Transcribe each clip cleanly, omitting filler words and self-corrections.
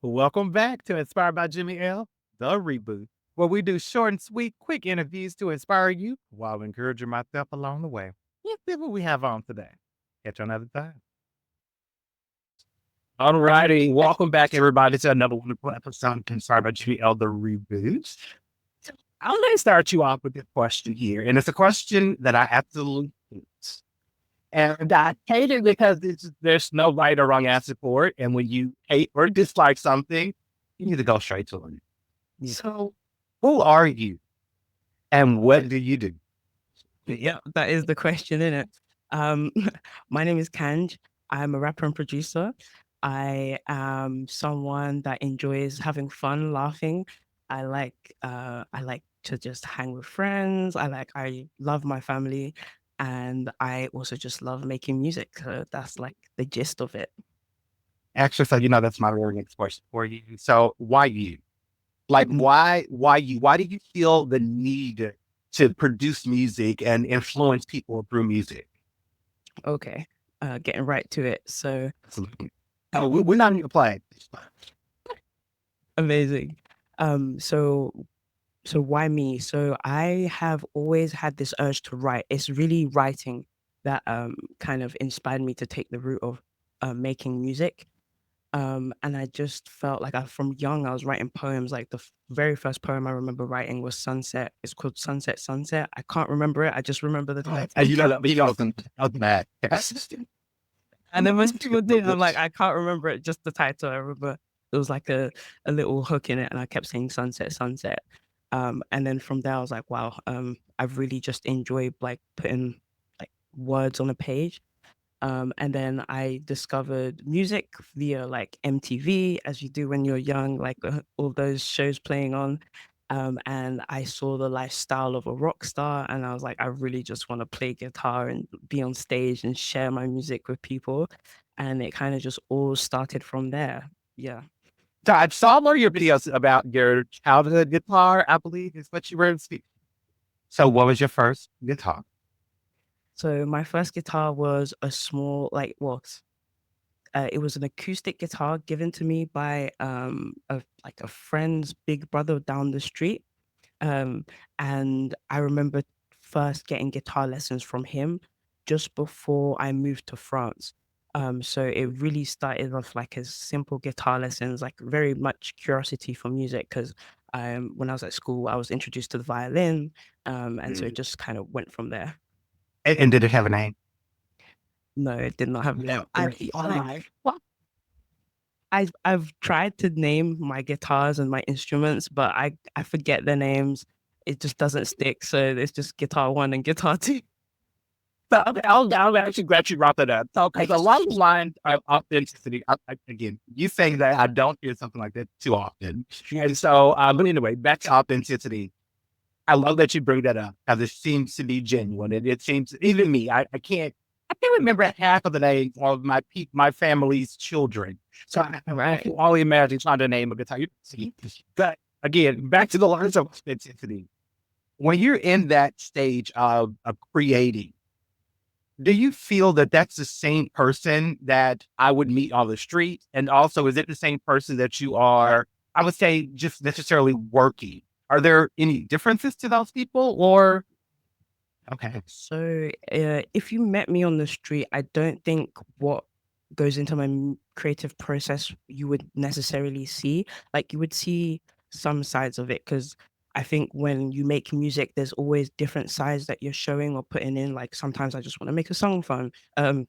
Welcome back to Inspired by Jimmy L, the reboot, where we do short and sweet, quick interviews to inspire you while encouraging myself along the way. Let's see what we have on today. Catch you another time. All righty. Welcome back, everybody, to another wonderful episode of Inspired by Jimmy L, the reboot. I'm going to start you off with this question here. And it's a question that I absolutely hate. And I hate it because there's no right or wrong answer for it. And when you hate or dislike something, you need to go straight to it. Yeah. So, who are you and what do you do? Yeah, that is the question, isn't it? Um, my name is Kange. I'm a rapper and producer. I am someone that enjoys having fun, laughing. I like to just hang with friends. I love my family, and I also just love making music. So that's like the gist of it. Actually, so that's my very next question for you. So, why you? Like, Mm, why you? Why do you feel the need to produce music and influence people through music? Okay, getting right to it. So Absolutely. Oh, we're not even playing. amazing. So why me? So I have always had this urge to write. It's really writing that kind of inspired me to take the route of making music. And I just felt like from young I was writing poems. Like the very first poem I remember writing was Sunset. It's called Sunset Sunset. I can't remember it. I just remember the title. And you know that. And then most people did. I'm like, I can't remember it, just the title. I remember it was like a little hook in it, and I kept saying sunset, sunset. And then from there, I was like, wow, I've really just enjoyed like putting like words on a page. And then I discovered music via like MTV, as you do when you're young, like all those shows playing on. And I saw the lifestyle of a rock star, and I was like, I really just want to play guitar and be on stage and share my music with people. And it kind of just all started from there. Yeah. So I saw one of your videos about your childhood guitar, I believe is what you were speaking. So what was your first guitar? So my first guitar was a small, like, well, it was an acoustic guitar given to me by a friend's big brother down the street. Um, and I remember first getting guitar lessons from him just before I moved to France. So it really started off like as simple guitar lessons, like very much curiosity for music, because when I was at school, I was introduced to the violin, and so it just kind of went from there. And did it have a name? No, it did not have. No. I've tried to name my guitars and my instruments, but I forget their names. It just doesn't stick. So it's just guitar one and guitar two. So okay, I'm actually glad you brought that up. So, because a lot of lines of authenticity, again, you say that I don't hear something like that too often. And so, but anyway, back to authenticity. I love that you bring that up because it seems to be genuine. It seems, even me, I can't remember half of the names of my family's children. So I can only imagine trying to name a guitar. But again, back to the lines of authenticity. When you're in that stage of creating, do you feel that that's the same person that I would meet on the street? And also, is it the same person that you are, I would say, just necessarily working? Are there any differences to those people or? Okay. So if you met me on the street, I don't think what goes into my creative process you would necessarily see. Like you would see some sides of it because I think when you make music, there's always different sides that you're showing or putting in. Like sometimes I just want to make a song fun. A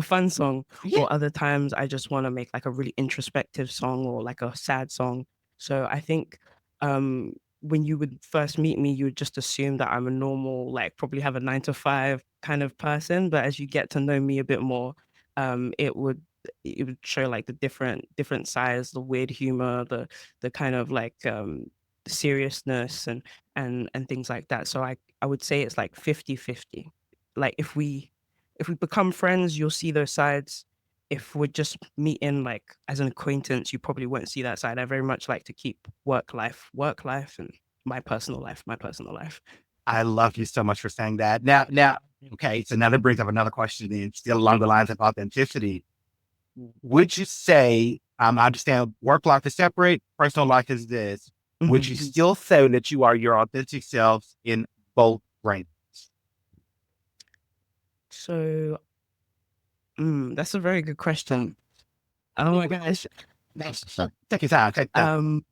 fun song, Yeah. or other times I just want to make like a really introspective song or like a sad song. So I think um when you would first meet me, you would just assume that I'm a normal, like probably have a 9 to 5 kind of person. But as you get to know me a bit more, um it would it would show like the different sides, the weird humor, the kind of like seriousness and things like that. So I would say it's like 50-50. Like if we become friends, you'll see those sides. If we're just meeting like as an acquaintance, you probably won't see that side. I very much like to keep work life, and my personal life. I love you so much for saying that. Now, okay. So now that brings up another question, then, still along the lines of authenticity. Would you say I understand work life is separate, personal life is this. Would you Mhm. still say that you are your authentic selves in both ranges? So, that's a very good question. Oh my gosh. Take your time. Take your time. Um,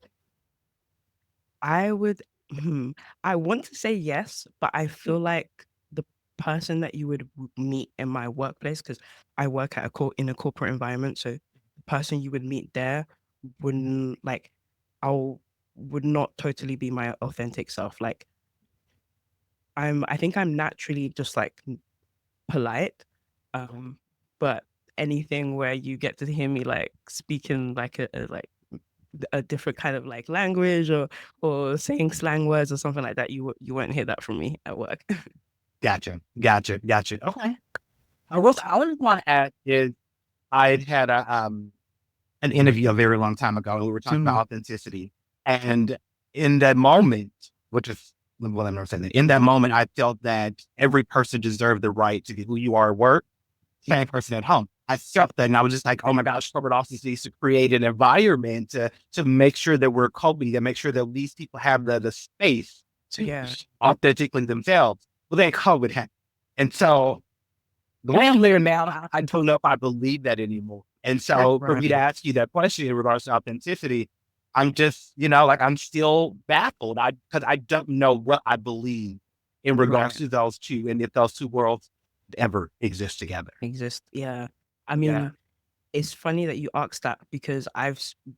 I would, I want to say yes, but I feel like the person that you would meet in my workplace, because I work at in a corporate environment, so the person you would meet there wouldn't like, I would not totally be my authentic self. Like, I think I'm naturally just like polite, um, but anything where you get to hear me like speaking like a different kind of like language or saying slang words or something like that, you won't hear that from me at work. Gotcha. Gotcha. Gotcha. Okay. I was want to add is I had an interview a very long time ago. And we were talking about Mm, authenticity. And in that moment, which is, well, I'm not saying that. In that moment, I felt that every person deserved the right to be who you are at work, same person at home. I felt that, and I was just like, oh my gosh, corporate office needs to create an environment to make sure that we're coping, to make sure that these people have the space to yeah, authentically themselves. Well, then COVID happened. And so the way I'm living now, I don't know if I believe that anymore. And so for me to right, ask you that question in regards to authenticity, I'm just, like I'm still baffled. Because I don't know what I believe in regards right. to those two and if those two worlds ever exist together. Exist. Yeah. I Yeah. mean, it's funny that you asked that because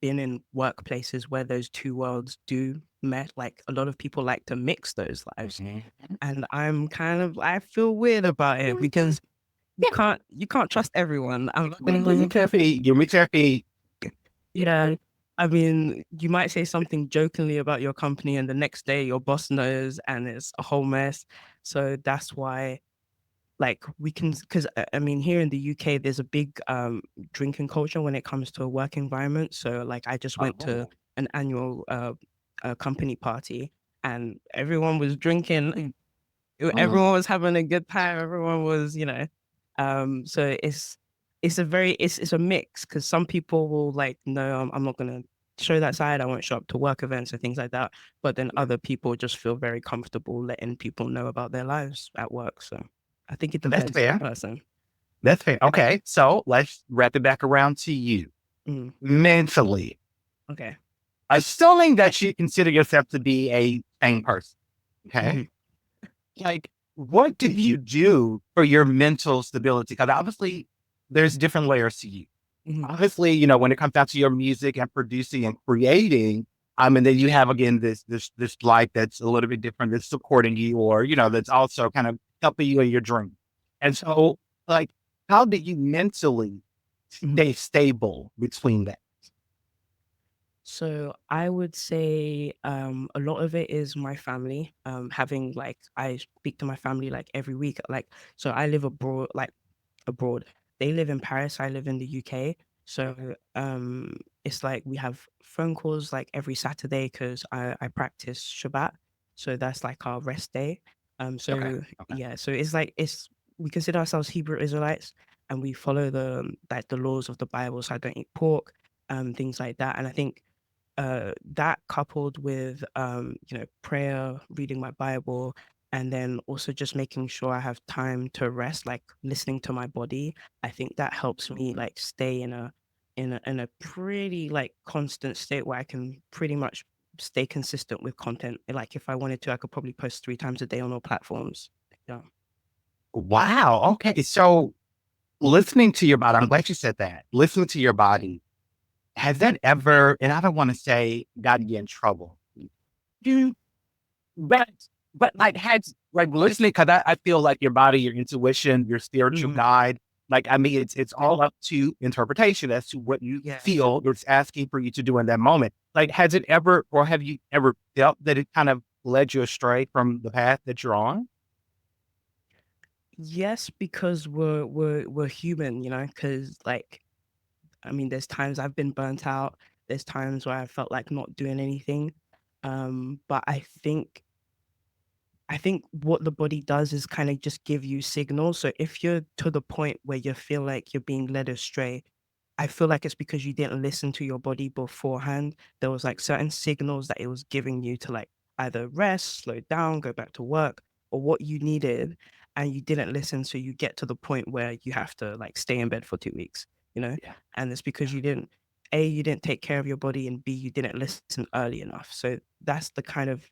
been in workplaces where those two worlds do met. Like a lot of people like to mix those lives, Mhm. and I feel weird about it because you can't trust everyone. I'm not gonna Give me coffee. Give me coffee. Yeah. I mean, you might say something jokingly about your company, and the next day your boss knows, and it's a whole mess. So that's why, like, we can, because I mean, here in the UK, there's a big drinking culture when it comes to a work environment. So, like, I just went to Oh, an annual company party, and everyone was drinking. oh, Everyone was having a good time. Everyone was, so it's a mix because some people will like, no, I'm not gonna show that side. I won't show up to work events and things like that. But then other people just feel very comfortable letting people know about their lives at work. So I think it that's depends on the fair. person. That's fair. Okay. So let's wrap it back around to you. Mm, Mentally, okay. assuming that you consider yourself to be a sane person. Okay. Mhm, Like, what do you do for your mental stability? Because obviously, there's different layers to you. mhm, Obviously, when it comes down to your music and producing and creating, and then you have again this life that's a little bit different, that's supporting you, or that's also kind of helping you in your dream. And so, like, how do you mentally mhm. stay stable between that? So I would say a lot of it is my family. Having like I speak to my family like every week. Like so I live abroad, abroad. They live in Paris, I live in the UK. So it's like we have phone calls like every Saturday because I practice Shabbat. So that's like our rest day. Okay. So Okay. yeah, so it's like it's we consider ourselves Hebrew Israelites and we follow the laws of the Bible. So I don't eat pork, things like that. And I think that coupled with prayer, reading my Bible, and then also just making sure I have time to rest, like listening to my body. I think that helps me like stay in a pretty like constant state where I can pretty much stay consistent with content. Like if I wanted to, I could probably post 3 times a day on all platforms. Yeah. Wow. Okay. So listening to your body, I'm glad you said that. Listening to your body, has that ever, and I don't want to say gotten you in trouble, you, but, like, like listening, because I feel like your body, your intuition, your spiritual Mhm. guide, like, I mean, it's all up to interpretation as to what you Yes. feel it's asking for you to do in that moment. Like, has it ever, or have you ever felt that it kind of led you astray from the path that you're on? Yes, because we're human, because like I mean, there's times I've been burnt out. There's times where I felt like not doing anything. But I think what the body does is kind of just give you signals. So if you're to the point where you feel like you're being led astray, I feel like it's because you didn't listen to your body beforehand. There was like certain signals that it was giving you to like either rest, slow down, go back to work, or what you needed, and you didn't listen. So you get to the point where you have to like stay in bed for 2 weeks, you know? Yeah. And it's because you didn't, A, you didn't take care of your body, and B, you didn't listen early enough. So that's the kind of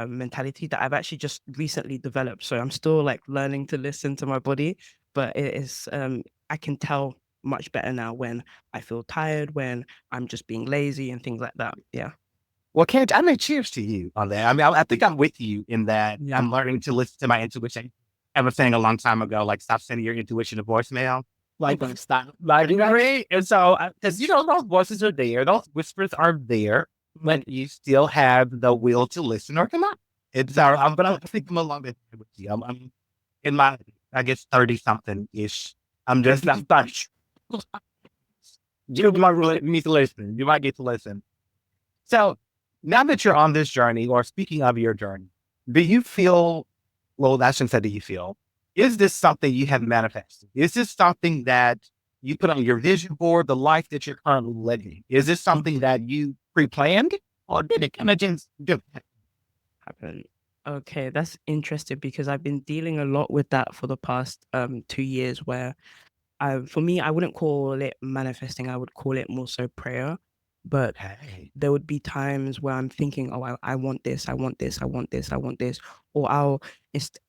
mentality that I've actually just recently developed. So I'm still like learning to listen to my body, but it is, I can tell much better now when I feel tired, when I'm just being lazy and things like that. Yeah. Well, Kange, I mean, cheers to you on that. I mean, I think I'm with you in that I'm learning to listen to my intuition. I was saying a long time ago, like, stop sending your intuition a voicemail. Like, stop. Like, you know what I mean? And so, because, those voices are there, those whispers are there, but you still have the will to listen or not. And so, but I think I'm along that with you. I'm in my, I guess, 30 something ish. I'm just not, you might really need to listen. You might get to listen. So now that you're on this journey, or speaking of your journey, do you feel, well, I shouldn't say do you feel, is this something you have manifested? Is this something that you put on your vision board, the life that you're currently living? Is this something that you pre-planned, or did it kind of just Happen. Okay, that's interesting because I've been dealing a lot with that for the past 2 years where for me, I wouldn't call it manifesting, I would call it more so prayer. But Hey, there would be times where I'm thinking, oh, I want this, I want this, I want this, I want this. Or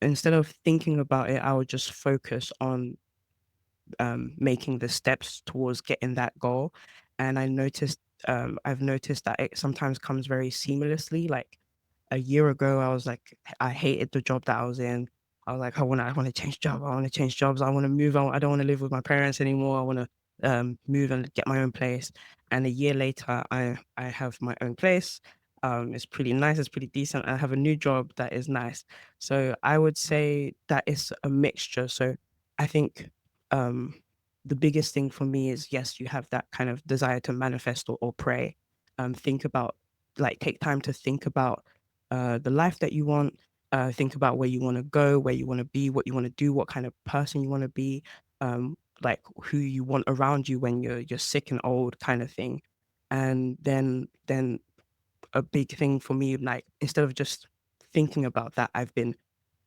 instead of thinking about it, I would just focus on making the steps towards getting that goal. And I've noticed that it sometimes comes very seamlessly. Like a year ago, I was like, I hated the job that I was in. I was like, I want to change job. I want to change jobs. I want to move on. I don't want to live with my parents anymore. I want to move and get my own place. And a year later, I have my own place. It's pretty nice. It's pretty decent. I have a new job that is nice. So I would say that it's a mixture. So I think um, the biggest thing for me is, yes, you have that kind of desire to manifest or pray. Think about, like, take time to think about the life that you want. Think about where you want to go, where you want to be, what you want to do, what kind of person you want to be, like who you want around you when you're sick and old, kind of thing. And then a big thing for me, like instead of just thinking about that, I've been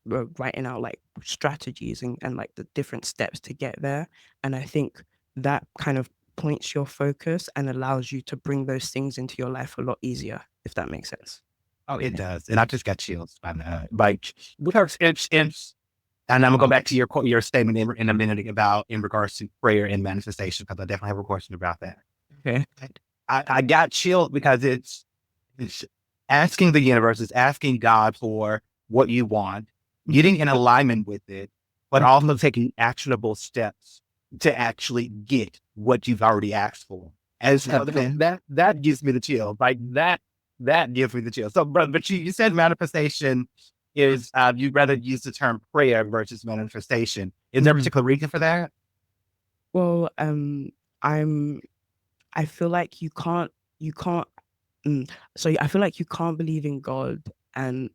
writing out like strategies and like the different steps to get there. And I think that kind of points your focus and allows you to bring those things into your life a lot easier, if that makes sense. oh, it does. And I just got chills by that. Like, because and I'm gonna go back to your statement in a minute about in regards to prayer and manifestation, because I definitely have a question about that. Okay. I got chilled because it's asking the universe, it's asking God for what you want, getting in alignment with it, but also taking actionable steps to actually get what you've already asked for. As that gives me the chill. Like that gives me the chill. So, brother, but you said manifestation is you'd rather use the term prayer versus manifestation. Is there a particular reason for that? Well, I'm I feel like you can't so I feel like you can't believe in God and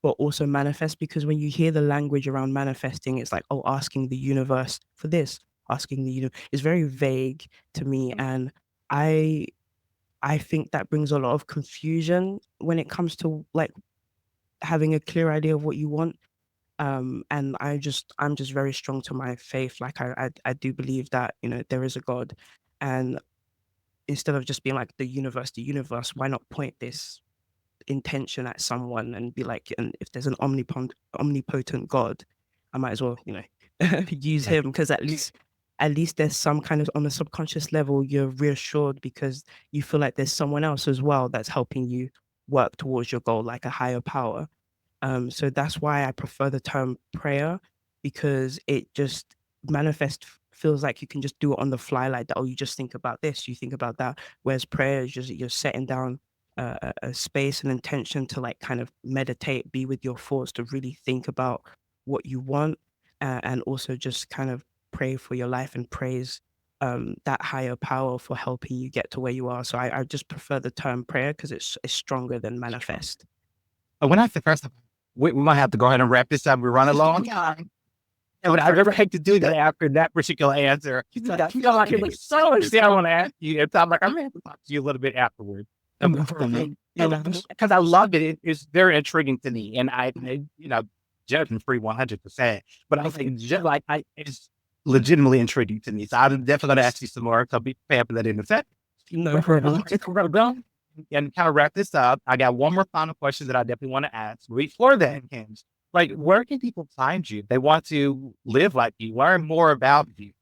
but also manifest, because when you hear the language around manifesting, it's like, oh, asking the universe for this, asking the universe. It's very vague to me, and I I think that brings a lot of confusion when it comes to like having a clear idea of what you want. And I'm just very strong to my faith. Like I do believe that, there is a God, and instead of just being like the universe, why not point this intention at someone and be like, and if there's an omnipotent God, I might as well, use Right. him, because at least there's some kind of, on a subconscious level, you're reassured because you feel like there's someone else as well that's helping you work towards your goal, like a higher power. So that's why I prefer the term prayer, because it just feels like you can just do it on the fly like that. Oh, you just think about this, you think about that. Whereas prayer is just you're setting down a space and intention to like kind of meditate, be with your thoughts, to really think about what you want, and also just kind of pray for your life and praise that higher power for helping you get to where you are. So I just prefer the term prayer because it's stronger than manifest. When I say first, we might have to go ahead and wrap this up. We're running long. And I never hate to do that after that particular answer. I feel like it was so much that I want to ask you. And so I'm like, I'm going to talk to you a little bit afterwards. Because I love it. It's very intriguing to me. And judgment free 100%. But I think it's legitimately intriguing to me. So I'm definitely going to ask you some more. So be prepared for that in a second. No problem. And kind of wrap this up, I got one more final question that I definitely want to ask. Before that, Kange, like, where can people find you? They want to live like you, learn more about you.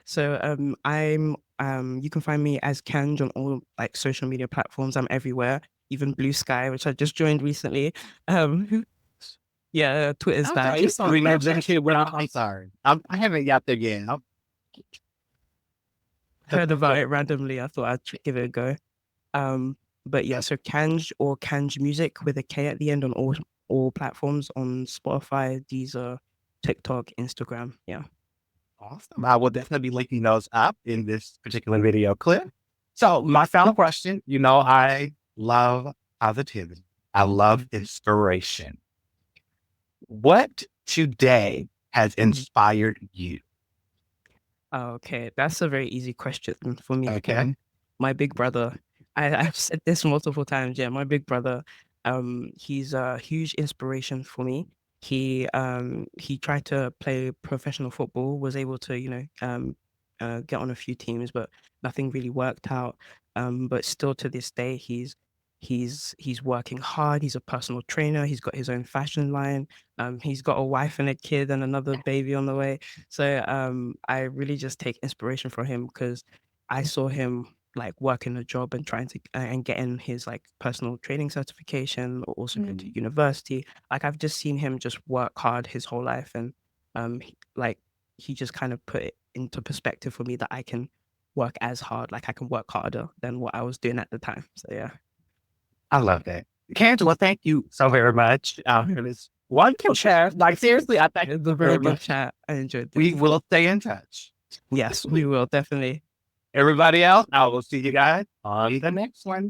So I'm you can find me as Kange on all like social media platforms. I'm everywhere, even Blue Sky, which I just joined recently. Yeah, Twitter's that. I'm sorry. I haven't got there yet. Heard about it randomly. I thought I'd give it a go. But yeah, so Kange or Kange Music with a K at the end on all platforms, on Spotify, Deezer, TikTok, Instagram. Yeah. Awesome. I will definitely be linking those up in this particular video clip. So my final question, I love positivity. I love inspiration. What today has inspired you? Okay, that's a very easy question for me. Okay. My big brother, I've said this multiple times. Yeah, my big brother, he's a huge inspiration for me. He tried to play professional football, was able to, get on a few teams, but nothing really worked out. But still to this day, he's working hard. He's a personal trainer. He's got his own fashion line. He's got a wife and a kid and another baby on the way. So I really just take inspiration from him because I saw him like working a job and trying to and getting his like personal training certification, or also go to university. Like I've just seen him just work hard his whole life, and like he just kind of put it into perspective for me that I can work as hard, like I can work harder than what I was doing at the time. So yeah. I love that. Cangela, thank you so very much. It is wonderful chat. Like, seriously, I think It's a very good chat. I enjoyed this. we will stay in touch. Yes, we will definitely. Everybody else, I will see you guys on the next one.